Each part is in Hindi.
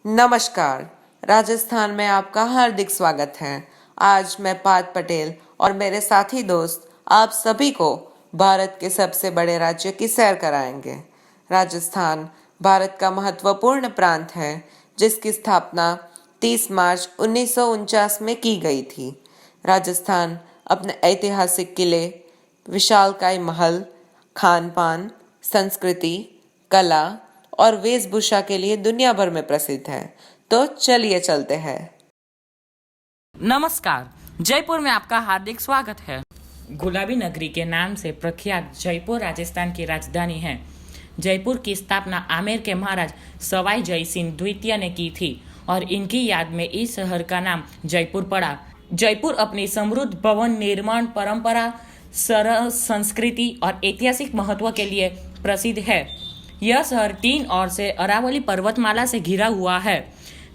नमस्कार। राजस्थान में आपका हार्दिक स्वागत है। आज मैं पार्थ पटेल और मेरे साथी दोस्त आप सभी को भारत के सबसे बड़े राज्य की सैर कराएंगे। राजस्थान भारत का महत्वपूर्ण प्रांत है जिसकी स्थापना 30 मार्च 1949 में की गई थी। राजस्थान अपने ऐतिहासिक किले, विशालकाय महल, खान पान, संस्कृति, कला और वेशभूषा के लिए दुनिया भर में प्रसिद्ध है। तो चलिए चलते हैं। नमस्कार। जयपुर में आपका हार्दिक स्वागत है। गुलाबी नगरी के नाम से प्रख्यात जयपुर राजस्थान की राजधानी है। जयपुर की स्थापना आमेर के महाराज सवाई जय सिंह द्वितीय ने की थी और इनकी याद में इस शहर का नाम जयपुर पड़ा। जयपुर अपनी समृद्ध भवन निर्माण परंपरा, सरस संस्कृति और ऐतिहासिक महत्व के लिए प्रसिद्ध है। यह शहर 3 ओर से अरावली पर्वतमाला से घिरा हुआ है।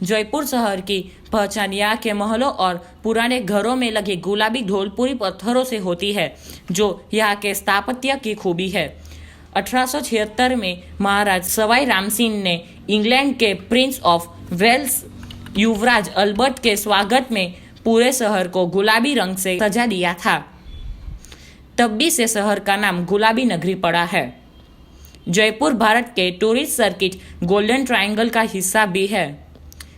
जयपुर शहर की पहचान यहाँ के महलों और पुराने घरों में लगे गुलाबी ढोलपुरी पत्थरों से होती है, जो यहाँ के स्थापत्य की खूबी है। 1876 में महाराज सवाई रामसिंह ने इंग्लैंड के प्रिंस ऑफ वेल्स युवराज अल्बर्ट के स्वागत में पूरे शहर को गुलाबी रंग से सजा दिया था। तभी से शहर का नाम गुलाबी नगरी पड़ा है। जयपुर भारत के टूरिस्ट सर्किट गोल्डन ट्रायंगल का हिस्सा भी है।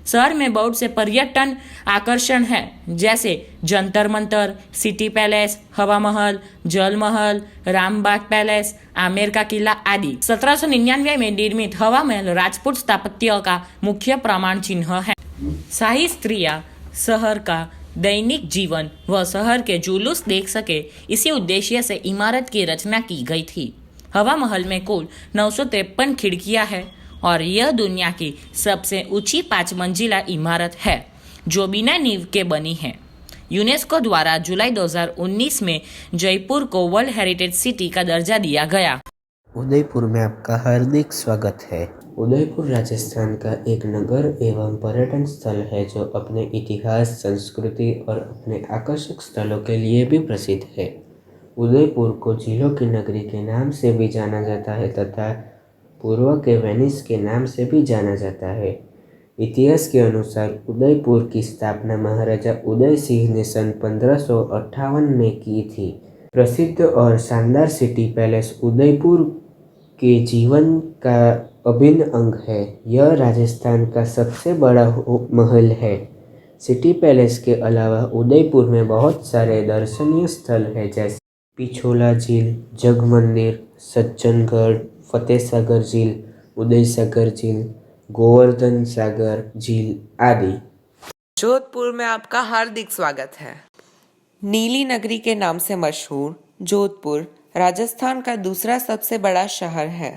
शहर में बहुत से पर्यटन आकर्षण हैं, जैसे जंतर मंतर, सिटी पैलेस, हवा महल, जल महल, रामबाग पैलेस, आमेर का किला आदि। 1799 में निर्मित हवा महल राजपूत स्थापत्य का मुख्य प्रमाण चिन्ह है। शाही स्त्रियां शहर का दैनिक जीवन व शहर के जुलूस देख सके, इसी उद्देश्य से इमारत की रचना की गई थी। हवा महल में कुल 953 खिड़कियां हैं और यह दुनिया की सबसे ऊंची 5 मंजिला इमारत है जो बिना नींव के बनी है। यूनेस्को द्वारा जुलाई 2019 में जयपुर को वर्ल्ड हेरिटेज सिटी का दर्जा दिया गया। उदयपुर में आपका हार्दिक स्वागत है। उदयपुर राजस्थान का एक नगर एवं पर्यटन स्थल है जो अपने इतिहास, संस्कृति और अपने आकर्षक स्थलों के लिए भी प्रसिद्ध है। उदयपुर को झीलों की नगरी के नाम से भी जाना जाता है तथा पूर्व के वेनिस के नाम से भी जाना जाता है। इतिहास के अनुसार उदयपुर की स्थापना महाराजा उदय सिंह ने सन 1558 में की थी। प्रसिद्ध और शानदार सिटी पैलेस उदयपुर के जीवन का अभिन्न अंग है। यह राजस्थान का सबसे बड़ा महल है। सिटी पैलेस के अलावा उदयपुर में बहुत सारे दर्शनीय स्थल हैं, जैसे पिछोला झील, जग मंदिर, सज्जनगढ़, फतेह सागर झील, उदय सागर झील, गोवर्धन सागर झील आदि। जोधपुर में आपका हार्दिक स्वागत है। नीली नगरी के नाम से मशहूर जोधपुर राजस्थान का दूसरा सबसे बड़ा शहर है।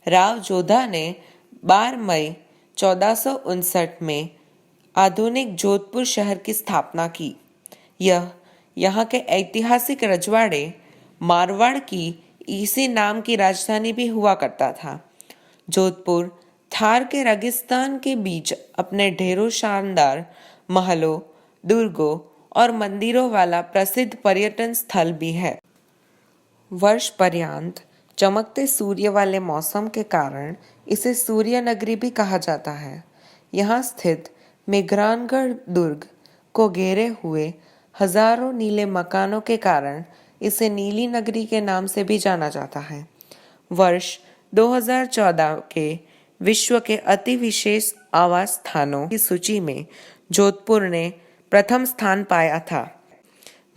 राव जोधा ने 12 मई 1459 में आधुनिक जोधपुर शहर की स्थापना की। यह यहाँ के ऐतिहासिक रजवाड़े मारवाड़ की इसी नाम की राजधानी भी हुआ करता था। जोधपुर थार के रेगिस्तान के बीच अपने ढेरों शानदार महलों, दुर्गों और मंदिरों वाला प्रसिद्ध पर्यटन स्थल भी है। वर्ष पर्यंत चमकते सूर्य वाले मौसम के कारण इसे सूर्य नगरी भी कहा जाता है। यहाँ स्थित मेघरानगढ़ दुर्ग को घेरे हुए हजारों नीले मकानों के कारण इसे नीली नगरी के नाम से भी जाना जाता है। वर्ष 2014 के विश्व के अति विशेष आवास स्थानों की सूची में जोधपुर ने प्रथम स्थान पाया था।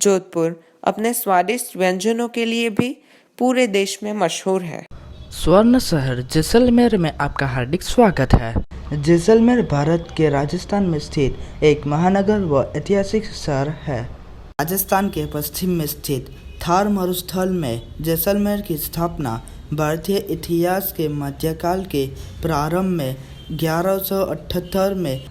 जोधपुर अपने स्वादिष्ट व्यंजनों के लिए भी पूरे देश में मशहूर है। स्वर्ण शहर जैसलमेर में आपका हार्दिक स्वागत है। जैसलमेर भारत के राजस्थान में स्थित एक महानगर व ऐतिहासिक शहर है। राजस्थान के पश्चिम में स्थित थार मरुस्थल में जैसलमेर की स्थापना भारतीय इतिहास के मध्यकाल के प्रारंभ में 1178 में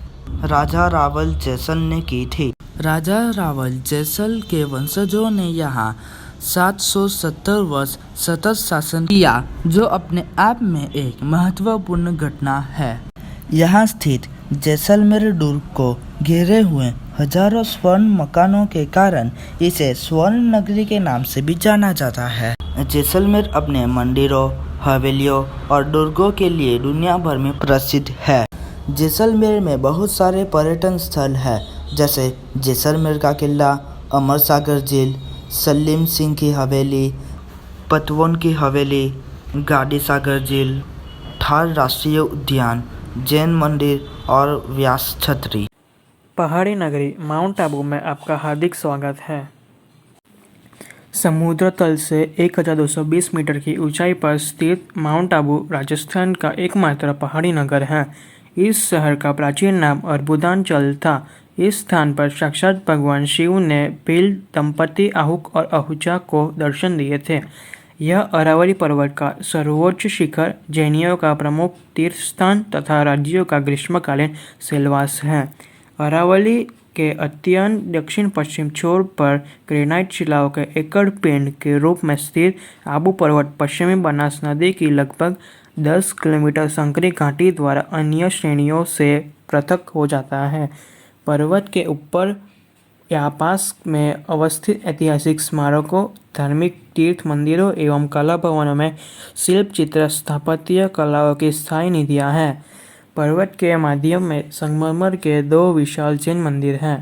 राजा रावल जैसल ने की थी। राजा रावल जैसल के वंशजों ने यहाँ 770 वर्ष सतत शासन किया, जो अपने आप में एक महत्वपूर्ण घटना है। यहाँ स्थित जैसलमेर दुर्ग को घेरे हुए हजारों स्वर्ण मकानों के कारण इसे स्वर्ण नगरी के नाम से भी जाना जाता है। जैसलमेर अपने मंदिरों, हवेलियों और दुर्गों के लिए दुनिया भर में प्रसिद्ध है। जैसलमेर में बहुत सारे पर्यटन स्थल हैं, जैसे जैसलमेर का किला, अमर सागर झील, सलीम सिंह की हवेली, पतवन की हवेली, गाड़ी सागर झील, थार राष्ट्रीय उद्यान, जैन मंदिर और व्यास छतरी। पहाड़ी नगरी माउंट आबू में आपका हार्दिक स्वागत है। समुद्र तल से 1220 मीटर की ऊंचाई पर स्थित माउंट आबू राजस्थान का एकमात्र पहाड़ी नगर है। इस शहर का प्राचीन नाम अर्बुदाचल था। इस स्थान पर साक्षात भगवान शिव ने भील दंपति आहुक और अहुजा को दर्शन दिए थे। यह अरावली पर्वत का सर्वोच्च शिखर, जैनियों का प्रमुख तीर्थ स्थान तथा राज्यों का ग्रीष्मकालीन सेलवास है। अरावली के अत्यंत दक्षिण पश्चिम छोर पर ग्रेनाइट शिलाओं के एकड़ पिंड के रूप में स्थित आबू पर्वत पश्चिमी बनास नदी की लगभग 10 किलोमीटर संकरी घाटी द्वारा अन्य श्रेणियों से पृथक हो जाता है। पर्वत के ऊपर या पास में अवस्थित ऐतिहासिक स्मारकों, धार्मिक तीर्थ मंदिरों एवं कला भवनों में शिल्प, चित्र, स्थापत्य कलाओं की स्थायी निधियां हैं। पर्वत के माध्यम में संगमरमर के 2 विशाल जैन मंदिर हैं।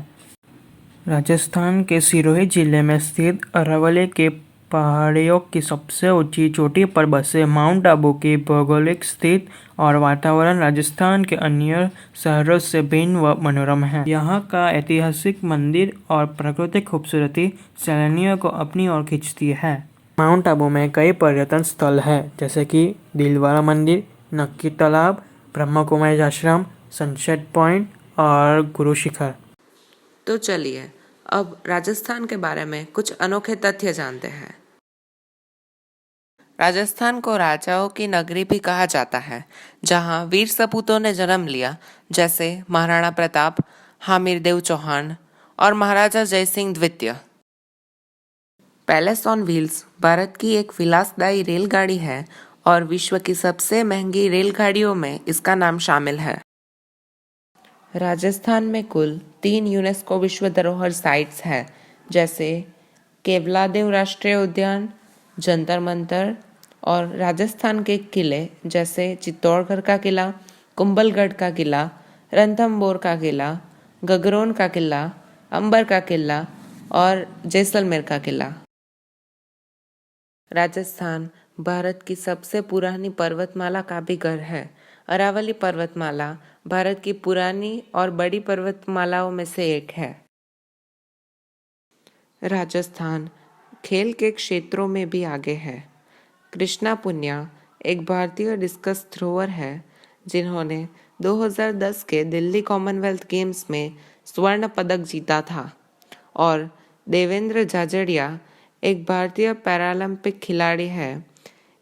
राजस्थान के सिरोही जिले में स्थित अरावली के पहाड़ियों की सबसे ऊंची चोटी पर बसे माउंट आबू की भौगोलिक स्थिति और वातावरण राजस्थान के अन्य शहरों से भिन्न व मनोरम है। यहाँ का ऐतिहासिक मंदिर और प्राकृतिक खूबसूरती सैलानियों को अपनी ओर खींचती है। माउंट आबू में कई पर्यटन स्थल हैं, जैसे कि दिलवारा मंदिर, नक्की तालाब, ब्रह्मा कुमारी आश्रम, सनसेट पॉइंट और गुरु शिखर। तो चलिए अब राजस्थान के बारे में कुछ अनोखे तथ्य जानते हैं। राजस्थान को राजाओं की नगरी भी कहा जाता है, जहां वीर सपूतों ने जन्म लिया, जैसे महाराणा प्रताप, हामिरदेव चौहान और महाराजा जयसिंह द्वितीय। पैलेस ऑन व्हील्स भारत की एक विलासदायी रेलगाड़ी है और विश्व की सबसे महंगी रेलगाड़ियों में इसका नाम शामिल है। राजस्थान में कुल 3 यूनेस्को विश्व धरोहर साइट्स हैं, जैसे केवलादेव राष्ट्रीय उद्यान, जंतर मंतर और राजस्थान के किले जैसे चित्तौड़गढ़ का किला, कुंभलगढ़ का किला, रणथंभौर का किला, गगरोन का किला, अंबर का किला और जैसलमेर का किला। राजस्थान भारत की सबसे पुरानी पर्वतमाला का भी घर है। अरावली पर्वतमाला भारत की पुरानी और बड़ी पर्वतमालाओं में से एक है। राजस्थान खेल के क्षेत्रों में भी आगे है। कृष्णा पुनिया एक भारतीय डिस्कस थ्रोअर है, जिन्होंने 2010 के दिल्ली कॉमनवेल्थ गेम्स में स्वर्ण पदक जीता था, और देवेंद्र झाझड़िया एक भारतीय पैरालंपिक खिलाड़ी है।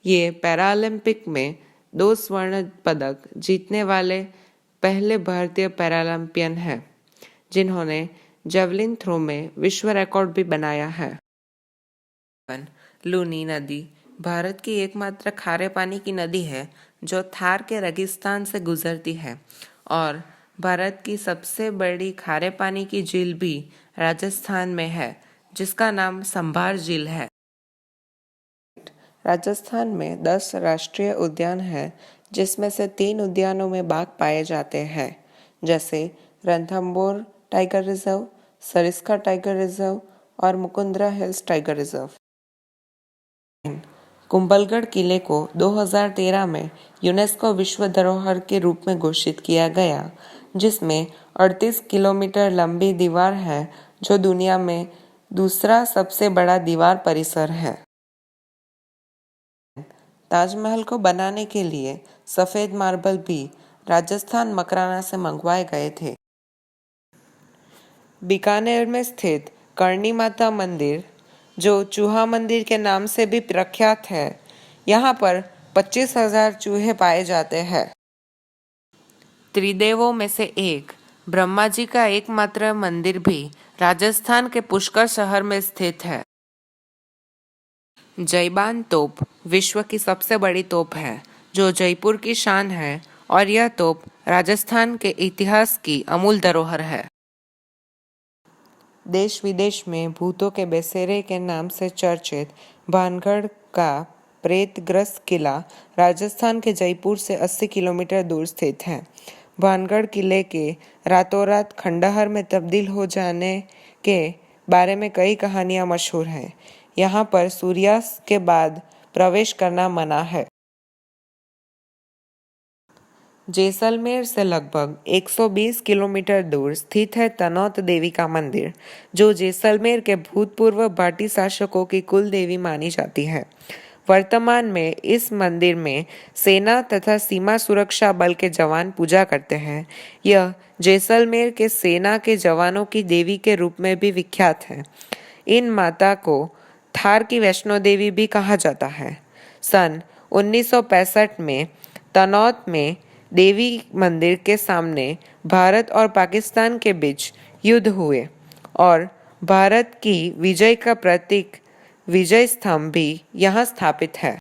ये पैरालंपिक में 2 स्वर्ण पदक जीतने वाले पहले भारतीय पैरालंपियन हैं, जिन्होंने जेवलिन थ्रो में विश्व रिकॉर्ड भी बनाया है। लूनी नदी भारत की एकमात्र खारे पानी की नदी है, जो थार के रेगिस्तान से गुजरती है, और भारत की सबसे बड़ी खारे पानी की झील भी राजस्थान में है, जिसका नाम संभार झील है। राजस्थान में 10 राष्ट्रीय उद्यान हैं, जिसमें से 3 उद्यानों में बाघ पाए जाते हैं, जैसे Ranthambore tiger reserve, Sariska tiger reserve और Mukundra hills tiger reserve. Kumbhalgarh किले को 2013 में यूनेस्को विश्व धरोहर के रूप में घोषित किया गया, जिसमें 38 किलोमीटर लंबी दीवार है, जो दुनिया में दूसरा सबसे बड़ा दीवार परिसर है। ताजमहल को बनाने के लिए सफेद मार्बल भी राजस्थान मकराना से मंगवाए गए थे। बीकानेर में स्थित करणी माता मंदिर, जो चूहा मंदिर के नाम से भी प्रख्यात है, यहाँ पर 25,000 चूहे पाए जाते हैं। त्रिदेवों में से एक ब्रह्मा जी का एकमात्र मंदिर भी राजस्थान के पुष्कर शहर में स्थित है। जयबान तोप विश्व की सबसे बड़ी तोप है, जो जयपुर की शान है, और यह तोप राजस्थान के इतिहास की अमूल धरोहर है। देश विदेश में भूतों के बसेरे के नाम से चर्चित भानगढ़ का प्रेतग्रस्त किला राजस्थान के जयपुर से 80 किलोमीटर दूर स्थित है। भानगढ़ किले के रातों रात खंडहर में तब्दील हो जाने के बारे में कई कहानियां मशहूर हैं। यहाँ पर सूर्यास्त के बाद प्रवेश करना मना है। जैसलमेर से लगभग 120 किलोमीटर दूर स्थित है तनौत देवी का मंदिर, जो जैसलमेर के भूतपूर्व भाटी शासकों की कुल देवी मानी जाती है। वर्तमान में इस मंदिर में सेना तथा सीमा सुरक्षा बल के जवान पूजा करते हैं। यह जैसलमेर के सेना के जवानों की देवी के रूप में भी विख्यात है। इन माता को थार की वैष्णो देवी भी कहा जाता है। सन 1965 में तनौत में देवी मंदिर के सामने भारत और पाकिस्तान के बीच युद्ध हुए और भारत की विजय का प्रतीक विजय स्तंभ भी यहाँ स्थापित है।